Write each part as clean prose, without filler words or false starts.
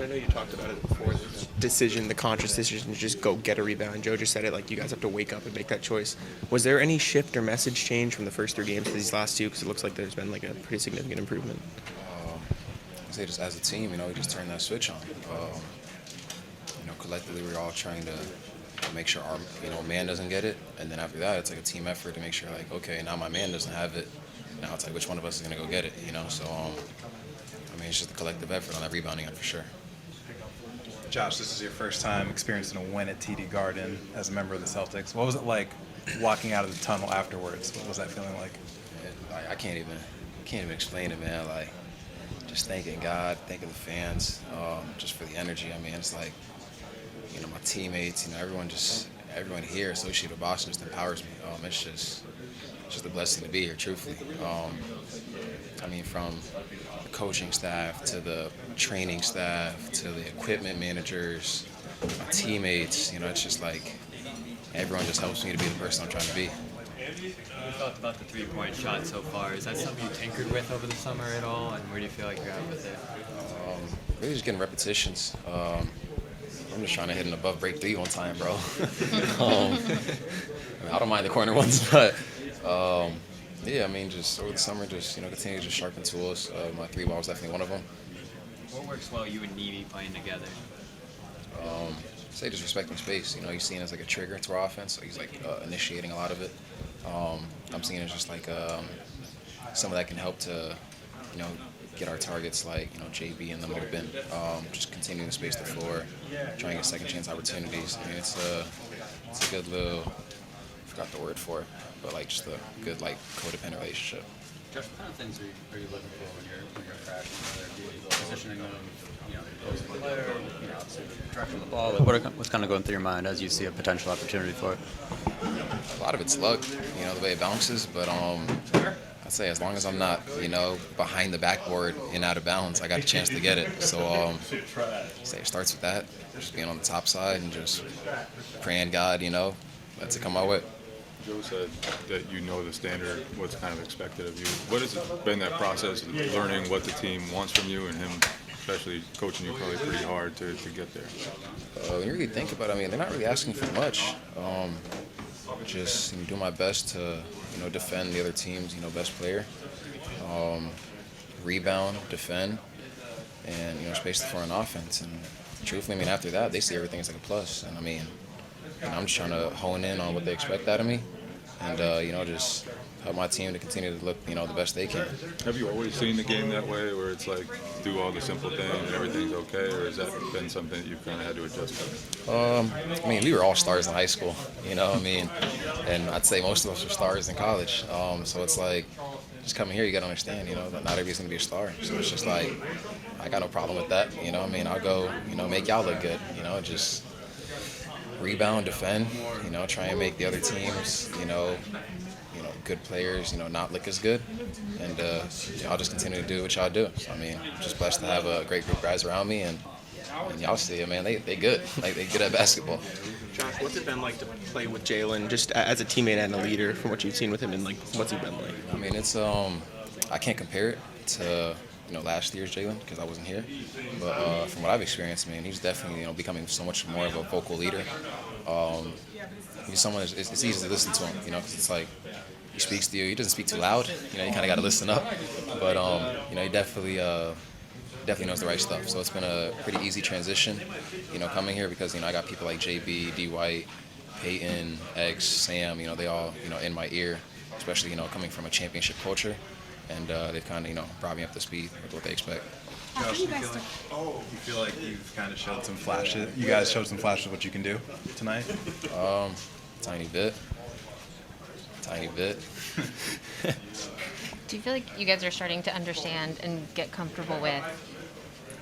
I know you talked about it before, the conscious decision to just go get a rebound. Joe just said it, like, you guys have to wake up and make that choice. Was there any shift or message change from the first 3 games to these last 2? Because it looks like there's been, like, a pretty significant improvement. I say just as a team, we just turned that switch on. Collectively, we're all trying to make sure our, man doesn't get it. And then after that, it's like a team effort to make sure, like, okay, now my man doesn't have it. Now it's like, which one of us is going to go get it, So, it's just a collective effort on that rebounding end for sure. Josh, this is your first time experiencing a win at TD Garden as a member of the Celtics. What was it like walking out of the tunnel afterwards? What was that feeling like? I can't even explain it, man. Like, just thanking God, thanking the fans, just for the energy. It's like, my teammates, everyone here associated with Boston just empowers me. It's just a blessing to be here, truthfully. From the coaching staff to the training staff to the equipment managers, my teammates, it's just like everyone just helps me to be the person I'm trying to be. You talked about the three-point shot so far. Is that something you tinkered with over the summer at all, and where do you feel like you're at with it? Really just getting repetitions. I'm just trying to hit an above break 3 one time, bro. I don't mind the corner ones, but just over the summer, just continue to just sharpen tools. My 3 ball is definitely one of them. What works well, you and Neemi playing together? Say just respecting space. He's seen it as like a trigger to our offense, so he's like initiating a lot of it. I'm seeing it as just like some of that can help to, get our targets like JB and them open. Just continuing to space the floor, trying to get second chance opportunities. It's a good little, I forgot the word for it, but like just a good like codependent relationship. Josh, what kind of things are you looking for when you're crashing? Whether it be positioning them, opposing player, obviously the direction of the ball. What's kind of going through your mind as you see a potential opportunity for it? A lot of it's luck, the way it bounces, but I'd say as long as I'm not, behind the backboard and out of bounds, I got a chance to get it. So say it starts with that, just being on the top side and just praying God, lets it come my way. Joe said that the standard, what's kind of expected of you. What has been that process of learning what the team wants from you and him, especially coaching you probably pretty hard to get there? When you really think about it, they're not really asking for much. Just do my best to, defend the other team's, best player. Rebound, defend, and, space the floor on offense. And truthfully, after that, they see everything as like a plus. And I'm just trying to hone in on what they expect out of me and, just help my team to continue to look, the best they can. Have you always seen the game that way, where it's like do all the simple things and everything's okay, or has that been something that you've kind of had to adjust to? We were all stars in high school, and I'd say most of us were stars in college. So it's like, just coming here, you got to understand, that not everybody's going to be a star. So it's just like, I got no problem with that, I'll go, make y'all look good, just rebound, defend, try and make the other teams, good players, not look as good. And I'll just continue to do what y'all do. So, just blessed to have a great group of guys around me. And y'all see it, man. They good. Like, they good at basketball. Josh, what's it been like to play with Jalen, just as a teammate and a leader, from what you've seen with him, and, like, what's he been like? It's, I can't compare it to, last year's Jalen, because I wasn't here. But from what I've experienced, he's definitely, becoming so much more of a vocal leader. He's someone, it's easy to listen to him, because it's like, he speaks to you. He doesn't speak too loud. You kind of got to listen up. But, he definitely knows the right stuff. So it's been a pretty easy transition, coming here because, I got people like JB, D. White, Peyton, X, Sam, they all, in my ear, especially, coming from a championship culture. And they've kind of, brought me up to speed with what they expect. Josh, you feel like you've kind of showed some flashes? You guys showed some flashes of what you can do tonight? Tiny bit. Do you feel like you guys are starting to understand and get comfortable with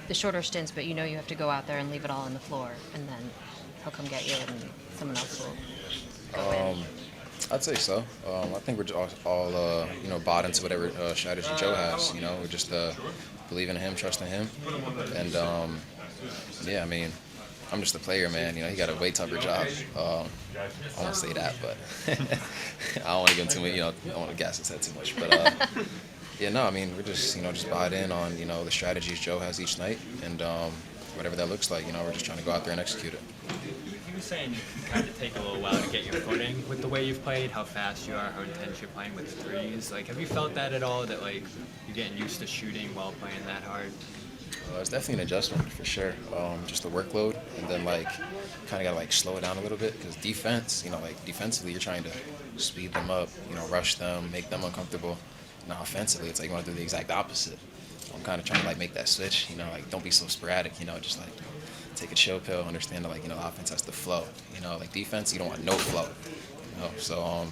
the shorter stints, but you have to go out there and leave it all on the floor, and then he'll come get you and someone else will go in? I'd say so. I think we're just all bought into whatever strategy Joe has. We're just believing in him, trusting him. And, I'm just a player, man. He got a way tougher job. I won't say that, but I don't want to give him too much, I don't want to gas his head too much. But, we're just, just bought in on, the strategies Joe has each night. And, whatever that looks like, we're just trying to go out there and execute it. You were saying you kind of take a little while to get your footing with the way you've played, how fast you are, how intense you're playing with the threes. Like, have you felt that at all, that, like, you're getting used to shooting while playing that hard? It's definitely an adjustment for sure. Just the workload, and then like kind of gotta like slow it down a little bit because defense, like defensively, you're trying to speed them up, rush them, make them uncomfortable. Now offensively, it's like you want to do the exact opposite. I'm kind of trying to like make that switch, like don't be so sporadic, just like take a chill pill, understand that like the offense has to flow. Like defense, you don't want no flow. So I'm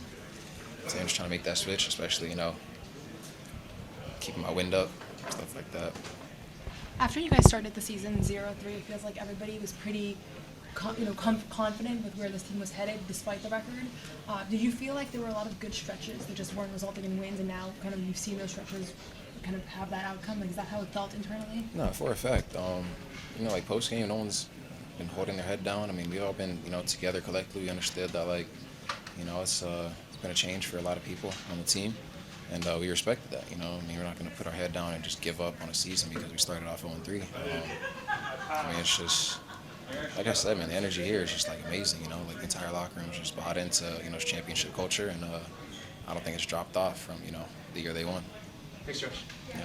just trying to make that switch, especially keeping my wind up, stuff like that. After you guys started the season 0-3, it feels like everybody was pretty, confident with where this team was headed, despite the record. Did you feel like there were a lot of good stretches that just weren't resulting in wins, and now kind of you've seen those stretches kind of have that outcome? Like, is that how it felt internally? No, for a fact. Like post-game, no one's been holding their head down. I mean, we've all been, together collectively. We understood that, like, it's been a change for a lot of people on the team. And we respected that, we're not going to put our head down and just give up on a season because we started off 0-3. It's just, like I said, man, the energy here is just, like, amazing, like the entire locker room is just bought into, this championship culture, and I don't think it's dropped off from, the year they won. Thanks, Josh.